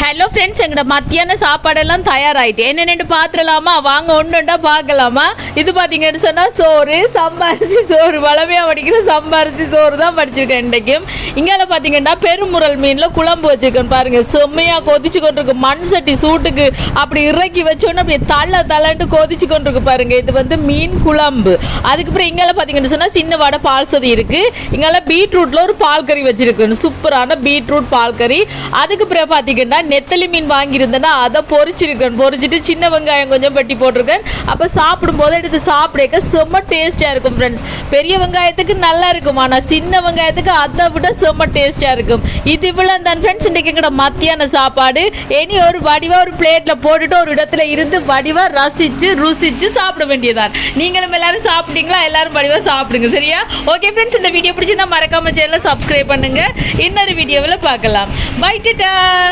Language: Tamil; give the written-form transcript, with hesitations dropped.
ஹலோ ஃப்ரெண்ட்ஸ், எங்களோட மத்தியான சாப்பாடெல்லாம் தயாராகிட்டு என்னென்னு பார்த்துடலாமா? வாங்க ஒன்றுண்டா பார்க்கலாமா? இது பார்த்தீங்கன்னு சொன்னால் சோறு, சம்பாரிசி சோறு, வளமையாக வடிக்கிற சம்பாரிசி சோறு தான் படிச்சிருக்கேன் இன்றைக்கும். இங்கே பார்த்தீங்கன்னா பெருமுரல் மீனில் குழம்பு வச்சுருக்கேன் பாருங்கள். செம்மையாக கொதிச்சு கொண்டிருக்கு. மண் சட்டி சூட்டுக்கு அப்படி இறக்கி வச்சோன்னு அப்படியே தள்ளட்டு கொதிச்சு கொண்டிருக்கு பாருங்கள். இது வந்து மீன் குழம்பு. அதுக்கப்புறம் இங்கே பார்த்தீங்கன்னு சொன்னால் சின்ன வடை பால் சொதி இருக்குது. இங்கே பீட்ரூட்டில் ஒரு பால் கறி வச்சுருக்கேன், சூப்பரான பீட்ரூட் பால் கறி. அதுக்கப்புறம் பார்த்தீங்கன்னா நெத்தலி மீன் வாங்கியிருந்தேன்னா அதை பொரிச்சிட்டு சின்ன வெங்காயம் கொஞ்சம் வெட்டி போட்டிருக்கேன். அப்போ சாப்பிடும்போது எடுத்து சாப்பிட செம்ம டேஸ்டாக இருக்கும் ஃப்ரெண்ட்ஸ். பெரிய வெங்காயத்துக்கு நல்லா இருக்கும், ஆனால் சின்ன வெங்காயத்துக்கு அதை விட செம்ம டேஸ்டாக இருக்கும். இது இவ்வளோ தான் ஃப்ரெண்ட்ஸ் இன்றைக்கு எங்கட மத்தியான சாப்பாடு. இனி ஒரு வடிவாக ஒரு பிளேட்டில் போட்டுட்டு ஒரு இடத்துல இருந்து வடிவாக ருசிச்சு சாப்பிட வேண்டியதான். நீங்களும் எல்லாரும் சாப்பிட்டீங்களா? எல்லாரும் வடிவாக சாப்பிடுங்க, சரியா? ஓகே ஃப்ரெண்ட்ஸ், இந்த வீடியோ பிடிச்சிருந்தா மறக்காம சேனலை சப்ஸ்கிரைப் பண்ணுங்க. இன்னொரு வீடியோவில் பார்க்கலாம். பை டாடா.